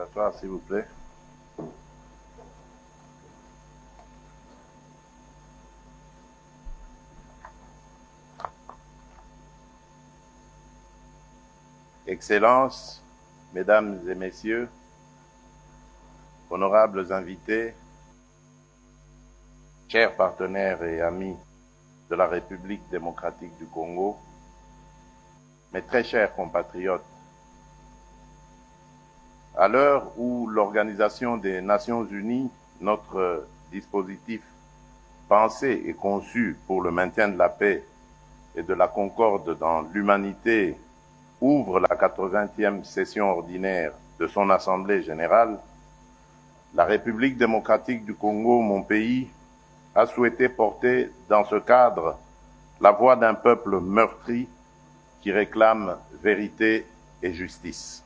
asseoir, s'il vous plaît. Excellences, Mesdames et Messieurs, honorables invités, chers partenaires et amis de la République démocratique du Congo, mes très chers compatriotes, à l'heure où l'Organisation des Nations Unies, notre dispositif pensé et conçu pour le maintien de la paix et de la concorde dans l'humanité, ouvre la 80e session ordinaire de son Assemblée générale, la République démocratique du Congo, mon pays, a souhaité porter dans ce cadre la voix d'un peuple meurtri qui réclame vérité et justice.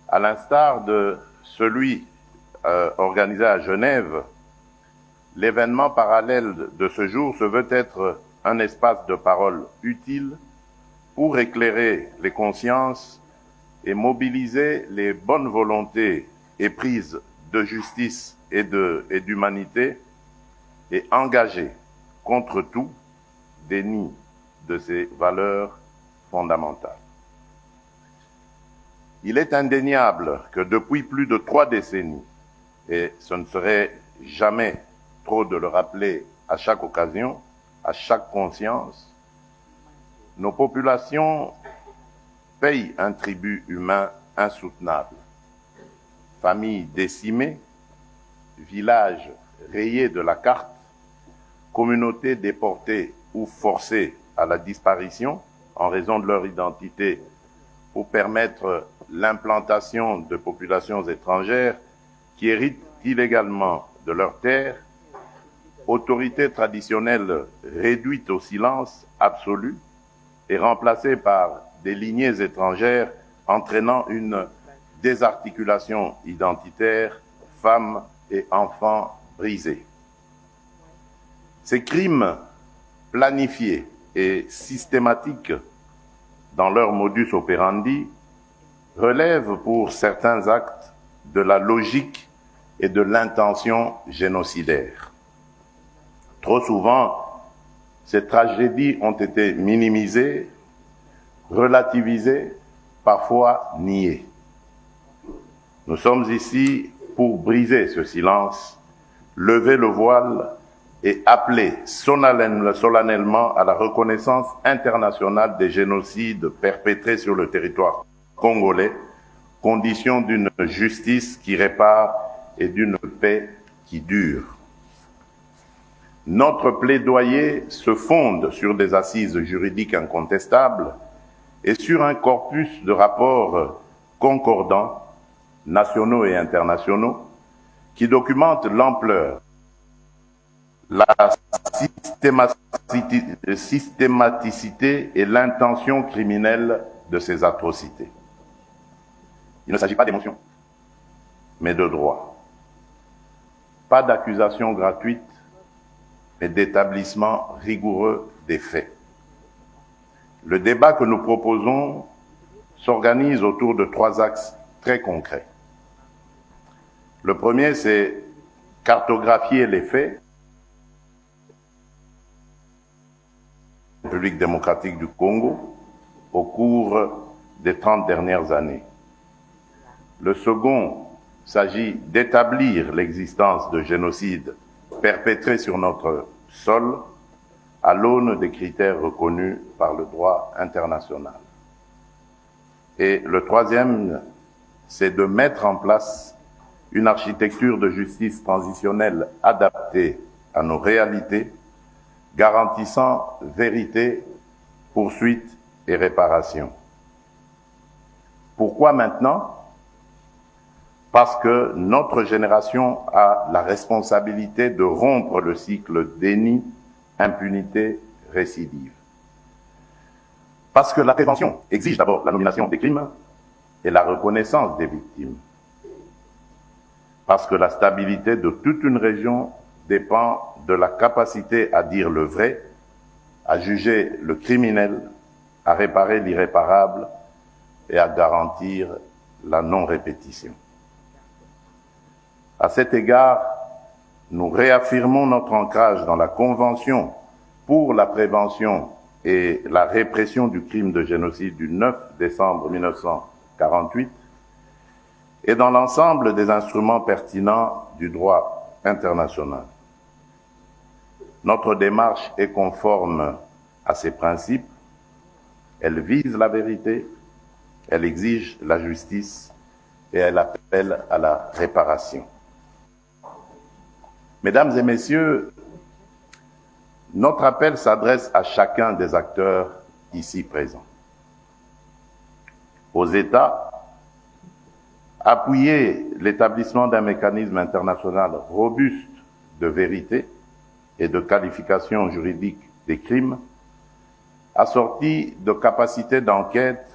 À l'instar de celui organisé à Genève, l'événement parallèle de ce jour se veut être un espace de parole utile pour éclairer les consciences et mobiliser les bonnes volontés éprises de justice et d'humanité et engager contre tout déni de ces valeurs fondamentales. Il est indéniable que depuis plus de 3 décennies, et ce ne serait jamais trop de le rappeler à chaque occasion, à chaque conscience, nos populations payent un tribut humain insoutenable. Familles décimées, villages rayés de la carte, communautés déportées ou forcées à la disparition en raison de leur identité pour permettre l'implantation de populations étrangères qui héritent illégalement de leurs terres, autorités traditionnelles réduites au silence absolu et remplacées par des lignées étrangères entraînant une désarticulation identitaire, femmes et enfants brisés. Ces crimes planifiés et systématiques dans leur modus operandi relèvent pour certains actes de la logique et de l'intention génocidaire. Trop souvent, ces tragédies ont été minimisées, relativisées, parfois niées. Nous sommes ici pour briser ce silence, lever le voile et appeler solennellement à la reconnaissance internationale des génocides perpétrés sur le territoire congolais, condition d'une justice qui répare et d'une paix qui dure. Notre plaidoyer se fonde sur des assises juridiques incontestables et sur un corpus de rapports concordants, nationaux et internationaux, qui documentent l'ampleur, la systématicité et l'intention criminelle de ces atrocités. Il ne s'agit pas d'émotion, mais de droit. Pas d'accusation gratuite, mais d'établissement rigoureux des faits. Le débat que nous proposons s'organise autour de 3 axes très concrets. Le premier, c'est cartographier les faits. République démocratique du Congo au cours des 30 dernières années. Le second s'agit d'établir l'existence de génocides perpétrés sur notre sol à l'aune des critères reconnus par le droit international. Et le troisième, c'est de mettre en place une architecture de justice transitionnelle adaptée à nos réalités, garantissant vérité, poursuite et réparation. Pourquoi maintenant? Parce que notre génération a la responsabilité de rompre le cycle déni, impunité, récidive. Parce que la prévention exige d'abord la nomination des crimes et la reconnaissance des victimes. Parce que la stabilité de toute une région dépend de la capacité à dire le vrai, à juger le criminel, à réparer l'irréparable et à garantir la non-répétition. À cet égard, nous réaffirmons notre ancrage dans la Convention pour la prévention et la répression du crime de génocide du 9 décembre 1948 et dans l'ensemble des instruments pertinents du droit international. Notre démarche est conforme à ces principes. Elle vise la vérité, elle exige la justice et elle appelle à la réparation. Mesdames et messieurs, notre appel s'adresse à chacun des acteurs ici présents. Aux États, appuyer l'établissement d'un mécanisme international robuste de vérité et de qualification juridique des crimes, assorti de capacités d'enquête,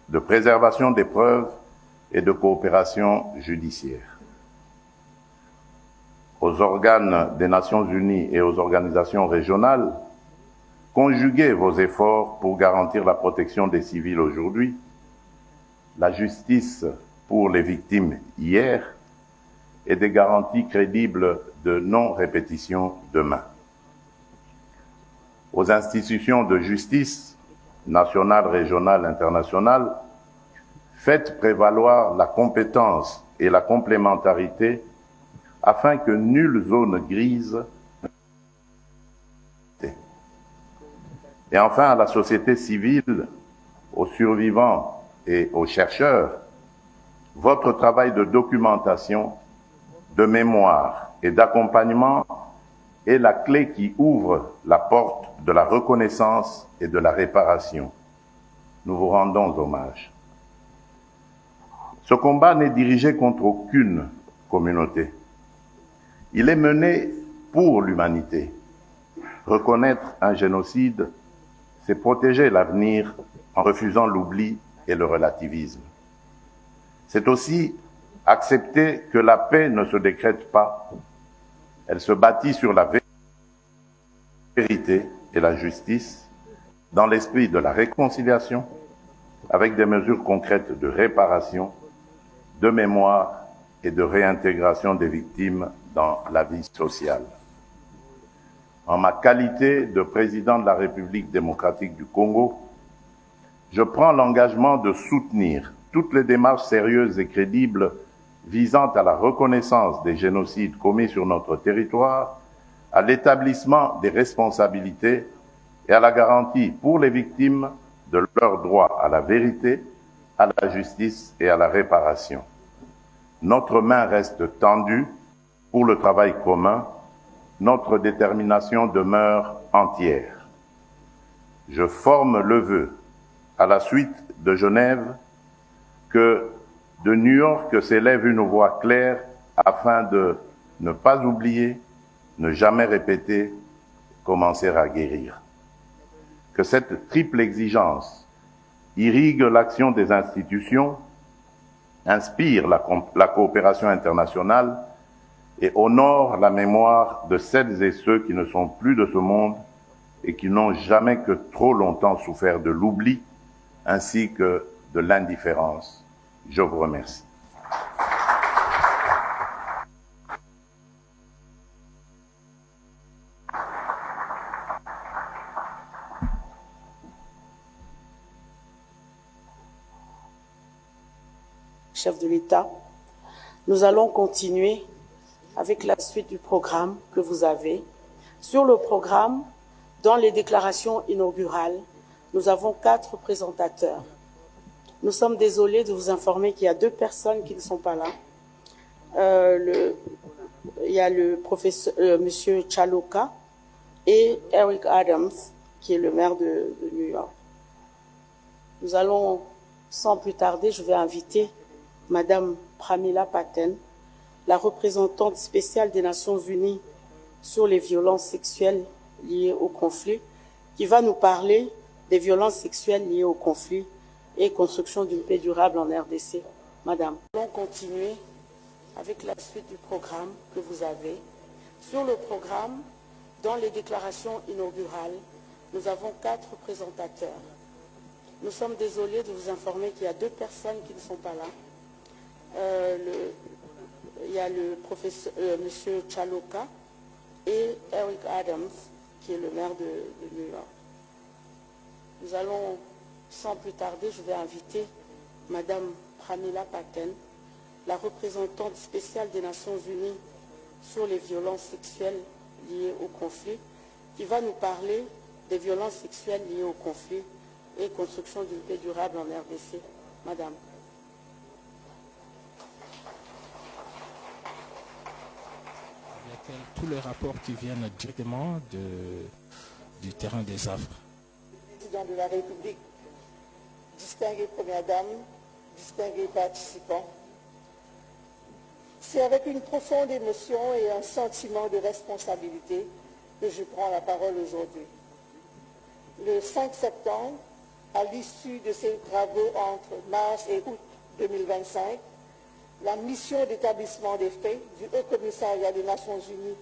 de préservation des preuves et de coopération judiciaire. Aux organes des Nations Unies et aux organisations régionales, conjuguez vos efforts pour garantir la protection des civils aujourd'hui, la justice pour les victimes hier et des garanties crédibles de non-répétition demain. Aux institutions de justice, nationales, régionales, internationales, faites prévaloir la compétence et la complémentarité afin que nulle zone grise. Et enfin, à la société civile, aux survivants et aux chercheurs, votre travail de documentation, de mémoire et d'accompagnement est la clé qui ouvre la porte de la reconnaissance et de la réparation. Nous vous rendons hommage. Ce combat n'est dirigé contre aucune communauté. Il est mené pour l'humanité. Reconnaître un génocide, c'est protéger l'avenir en refusant l'oubli et le relativisme. C'est aussi accepter que la paix ne se décrète pas. Elle se bâtit sur la vérité et la justice, dans l'esprit de la réconciliation, avec des mesures concrètes de réparation, de mémoire et de réintégration des victimes dans la vie sociale. En ma qualité de président de la République démocratique du Congo, je prends l'engagement de soutenir toutes les démarches sérieuses et crédibles visant à la reconnaissance des génocides commis sur notre territoire, à l'établissement des responsabilités et à la garantie pour les victimes de leur droit à la vérité, à la justice et à la réparation. Notre main reste tendue pour le travail commun, notre détermination demeure entière. Je forme le vœu, à la suite de Genève, que de New York s'élève une voix claire afin de ne pas oublier, ne jamais répéter, commencer à guérir. Que cette triple exigence irrigue l'action des institutions, inspire la coopération internationale et honore la mémoire de celles et ceux qui ne sont plus de ce monde et qui n'ont jamais que trop longtemps souffert de l'oubli ainsi que de l'indifférence. Je vous remercie. Chef de l'État, nous allons continuer avec la suite du programme que vous avez. Sur le programme, dans les déclarations inaugurales, nous avons 4 présentateurs. Nous sommes désolés de vous informer qu'il y a 2 personnes qui ne sont pas là. Il y a le professeur, monsieur Chaloka et Eric Adams, qui est le maire de New York. Nous allons, sans plus tarder, je vais inviter Madame Pramila Patten, la représentante spéciale des Nations Unies sur les violences sexuelles liées au conflit, qui va nous parler des violences sexuelles liées au conflit et construction d'une paix durable en RDC. Madame, nous allons continuer avec la suite du programme que vous avez. Sur le programme, dans les déclarations inaugurales, nous avons 4 présentateurs. Nous sommes désolés de vous informer qu'il y a 2 personnes qui ne sont pas là. Il y a le professeur, monsieur Chaloka et Eric Adams, qui est le maire de New York. Nous allons, sans plus tarder, je vais inviter Madame Pramila Patten, la représentante spéciale des Nations Unies sur les violences sexuelles liées au conflit, qui va nous parler des violences sexuelles liées au conflit et construction d'une paix durable en RDC. Madame. Avec tous les rapports qui viennent directement du terrain des affres. Président de la République, distinguée Première Dame, distingués participants, c'est avec une profonde émotion et un sentiment de responsabilité que je prends la parole aujourd'hui. Le 5 septembre, à l'issue de ces travaux entre mars et août 2025, la mission d'établissement des faits du Haut Commissariat des Nations Unies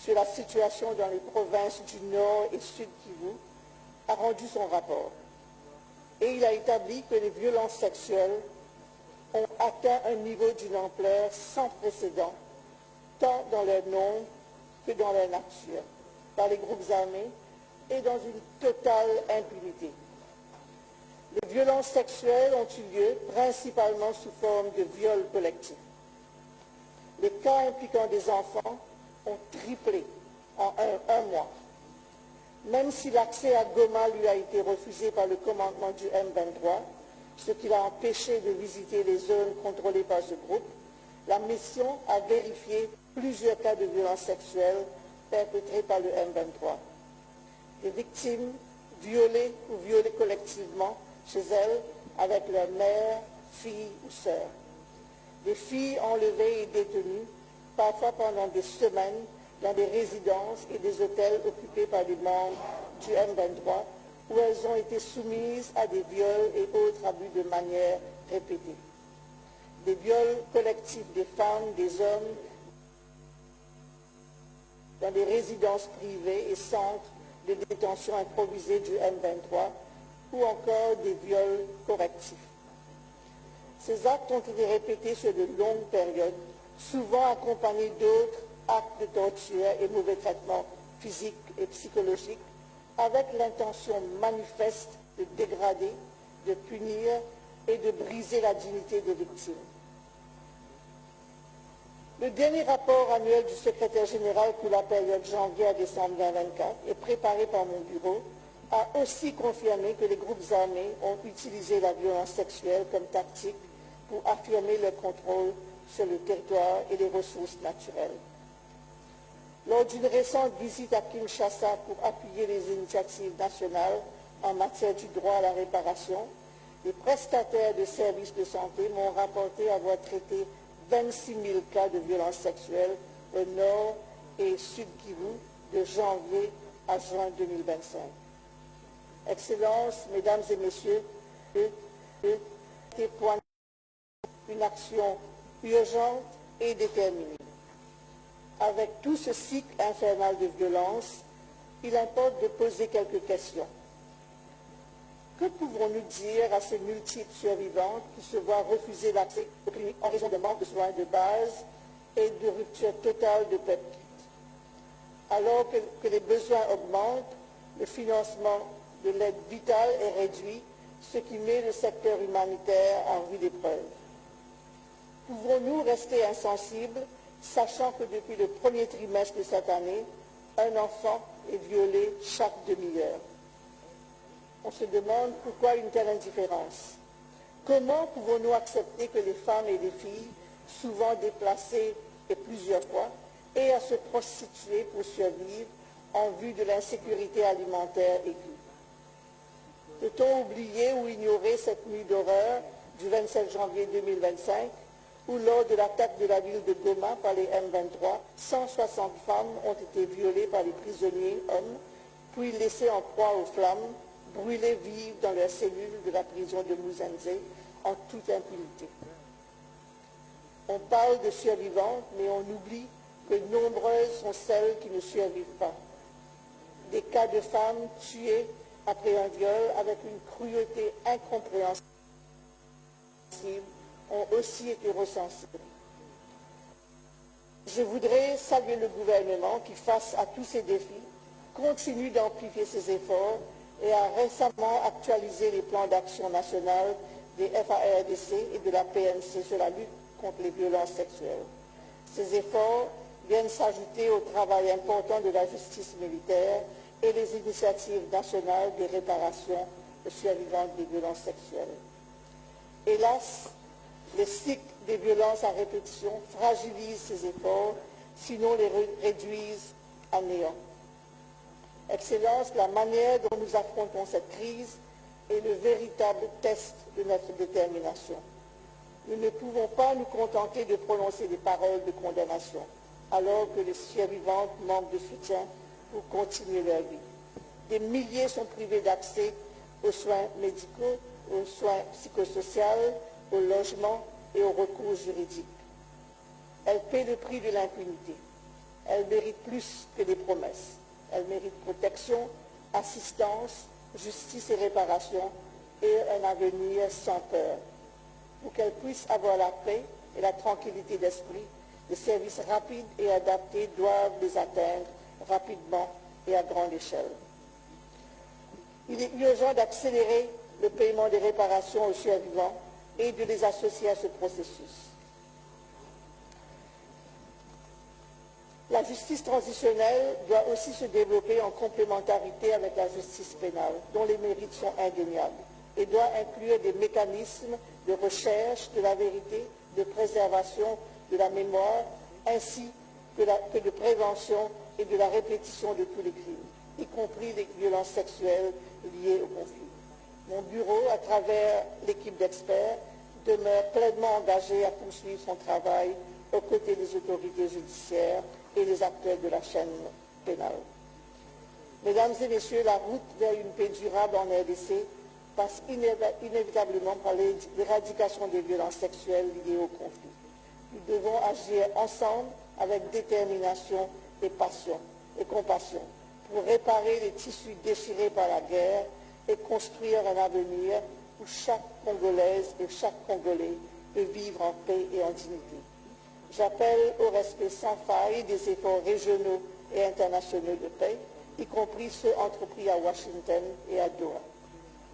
sur la situation dans les provinces du Nord et Sud Kivu a rendu son rapport. Et il a établi que les violences sexuelles ont atteint un niveau d'une ampleur sans précédent, tant dans leur nombre que dans leur nature, par les groupes armés et dans une totale impunité. Les violences sexuelles ont eu lieu principalement sous forme de viols collectifs. Les cas impliquant des enfants ont triplé en un mois. Même si l'accès à Goma lui a été refusé par le commandement du M23, ce qui l'a empêché de visiter les zones contrôlées par ce groupe, la mission a vérifié plusieurs cas de violences sexuelles perpétrés par le M23. Des victimes violées ou violées collectivement chez elles avec leur mère, fille ou sœur. Des filles enlevées et détenues, parfois pendant des semaines, dans des résidences et des hôtels occupés par des membres du M23, où elles ont été soumises à des viols et autres abus de manière répétée. Des viols collectifs des femmes, des hommes, dans des résidences privées et centres de détention improvisés du M23, ou encore des viols correctifs. Ces actes ont été répétés sur de longues périodes, souvent accompagnés d'autres actes de torture et mauvais traitements physiques et psychologiques, avec l'intention manifeste de dégrader, de punir et de briser la dignité des victimes. Le dernier rapport annuel du secrétaire général pour la période janvier à décembre 2024 et préparé par mon bureau a aussi confirmé que les groupes armés ont utilisé la violence sexuelle comme tactique pour affirmer leur contrôle sur le territoire et les ressources naturelles. Lors d'une récente visite à Kinshasa pour appuyer les initiatives nationales en matière du droit à la réparation, les prestataires de services de santé m'ont rapporté avoir traité 26 000 cas de violences sexuelles au nord et sud Kivu de janvier à juin 2025. Excellences, Mesdames et Messieurs, témoignent une action urgente et déterminée. Avec tout ce cycle infernal de violence, il importe de poser quelques questions. Que pouvons-nous dire à ces multiples survivantes qui se voient refuser l'accès aux cliniques en raison de manque de soins de base et de rupture totale de PEPKIT? Alors que les besoins augmentent, le financement de l'aide vitale est réduit, ce qui met le secteur humanitaire en rude épreuve. Pouvons-nous rester insensibles, sachant que depuis le premier trimestre de cette année, un enfant est violé chaque demi-heure? On se demande pourquoi une telle indifférence. Comment pouvons-nous accepter que les femmes et les filles, souvent déplacées et plusieurs fois, aient à se prostituer pour survivre en vue de l'insécurité alimentaire aiguë? Peut-on oublier ou ignorer cette nuit d'horreur du 27 janvier 2025, où lors de l'attaque de la ville de Goma par les M23, 160 femmes ont été violées par les prisonniers hommes, puis laissées en proie aux flammes, brûlées vives dans leurs cellules de la prison de Muzenze en toute impunité. On parle de survivantes, mais on oublie que nombreuses sont celles qui ne survivent pas. Des cas de femmes tuées après un viol avec une cruauté incompréhensible ont aussi été recensés. Je voudrais saluer le gouvernement qui, face à tous ces défis, continue d'amplifier ses efforts et a récemment actualisé les plans d'action nationaux des FARDC et de la PNC sur la lutte contre les violences sexuelles. Ces efforts viennent s'ajouter au travail important de la justice militaire et les initiatives nationales de réparation de survivantes des violences sexuelles. Hélas, les cycles des violences à répétition fragilisent ces efforts, sinon les réduisent à néant. Excellence, la manière dont nous affrontons cette crise est le véritable test de notre détermination. Nous ne pouvons pas nous contenter de prononcer des paroles de condamnation, alors que les survivantes manquent de soutien pour continuer leur vie. Des milliers sont privés d'accès aux soins médicaux, aux soins psychosociaux, au logement et aux recours juridiques. Elles paient le prix de l'impunité. Elles méritent plus que des promesses. Elles méritent protection, assistance, justice et réparation et un avenir sans peur. Pour qu'elles puissent avoir la paix et la tranquillité d'esprit, des services rapides et adaptés doivent les atteindre rapidement et à grande échelle. Il est urgent d'accélérer le paiement des réparations aux survivants et de les associer à ce processus. La justice transitionnelle doit aussi se développer en complémentarité avec la justice pénale, dont les mérites sont indéniables, et doit inclure des mécanismes de recherche de la vérité, de préservation de la mémoire, ainsi que de prévention et de la répétition de tous les crimes, y compris les violences sexuelles liées au conflit. Mon bureau, à travers l'équipe d'experts, demeure pleinement engagé à poursuivre son travail aux côtés des autorités judiciaires et des acteurs de la chaîne pénale. Mesdames et messieurs, la route vers une paix durable en RDC passe inévitablement par l'éradication des violences sexuelles liées au conflit. Nous devons agir ensemble avec détermination et passion et compassion pour réparer les tissus déchirés par la guerre et construire un avenir où chaque Congolaise et chaque Congolais peut vivre en paix et en dignité. J'appelle au respect sans faille des efforts régionaux et internationaux de paix, y compris ceux entrepris à Washington et à Doha.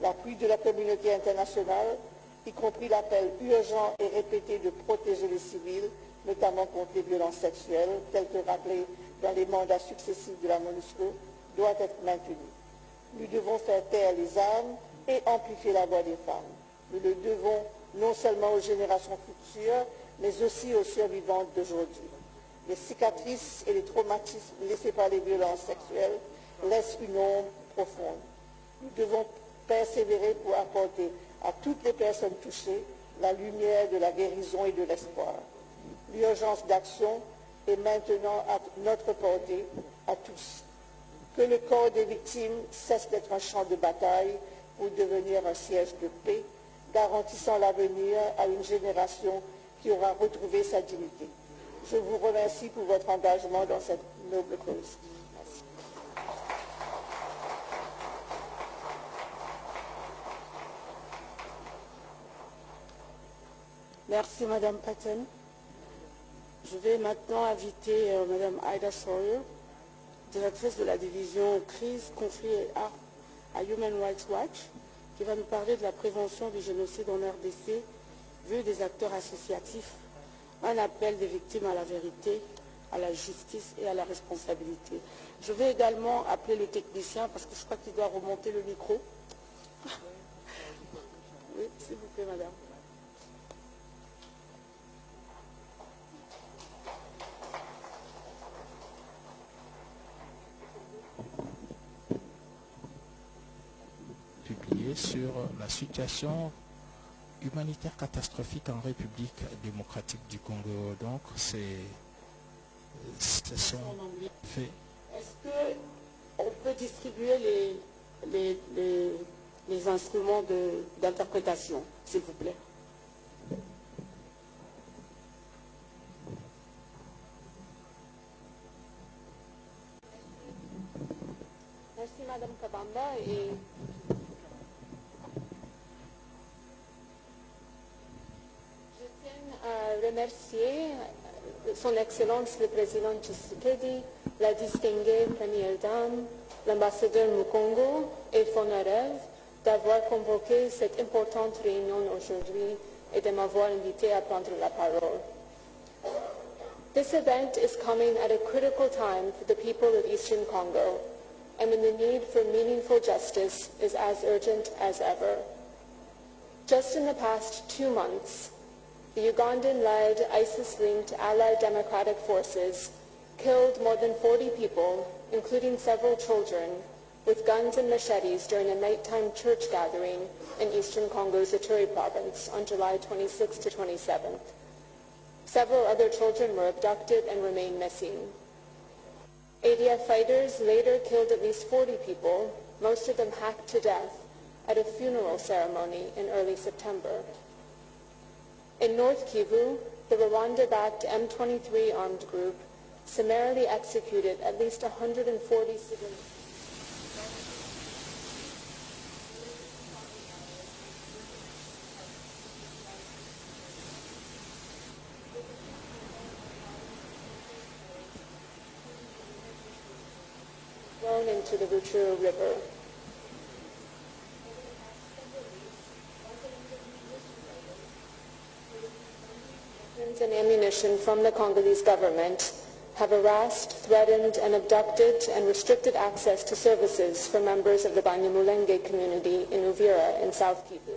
L'appui de la communauté internationale, y compris l'appel urgent et répété de protéger les civils, notamment contre les violences sexuelles, tel que rappelé dans les mandats successifs de la MONUSCO, doit être maintenu. Nous devons faire taire les armes et amplifier la voix des femmes. Nous le devons non seulement aux générations futures, mais aussi aux survivantes d'aujourd'hui. Les cicatrices et les traumatismes laissés par les violences sexuelles laissent une ombre profonde. Nous devons persévérer pour apporter à toutes les personnes touchées la lumière de la guérison et de l'espoir. L'urgence d'action est maintenant à notre portée, à tous. Que le corps des victimes cesse d'être un champ de bataille pour devenir un siège de paix, garantissant l'avenir à une génération qui aura retrouvé sa dignité. Je vous remercie pour votre engagement dans cette noble cause. Merci. Merci, Madame Patton. Je vais maintenant inviter Madame Aida Sawyer, directrice de la division crise, conflit et art à Human Rights Watch, qui va nous parler de la prévention du génocide en RDC, vu des acteurs associatifs, un appel des victimes à la vérité, à la justice et à la responsabilité. Je vais également appeler le technicien parce que je crois qu'il doit remonter le micro. Oui, s'il vous plaît, madame. Publié sur la situation humanitaire catastrophique en République démocratique du Congo. Donc, ce sont faits. Est-ce qu'on peut distribuer les instruments d'interprétation, s'il vous plaît? Merci Madame Kabamba et je remercier Son Excellence le Président Tshisekedi, la distinguée Première Dame, l'ambassadeur Mukongo et Fonarev d'avoir convoqué cette importante réunion aujourd'hui et de m'avoir invité à prendre la parole. This event is coming at a critical time for the people of Eastern Congo, and when the need for meaningful justice is as urgent as ever. Just in the past 2 months, the Ugandan-led ISIS-linked Allied Democratic Forces killed more than 40 people, including several children, with guns and machetes during a nighttime church gathering in eastern Congo's Ituri province on July 26th to 27th. Several other children were abducted and remain missing. ADF fighters later killed at least 40 people, most of them hacked to death, at a funeral ceremony in early September. In North Kivu, the Rwanda-backed M23 armed group summarily executed at least 140 civilians. Thrown into the Ruchuru River. And ammunition from the Congolese government have harassed, threatened, and abducted and restricted access to services for members of the Banyamulenge community in Uvira in South Kivu.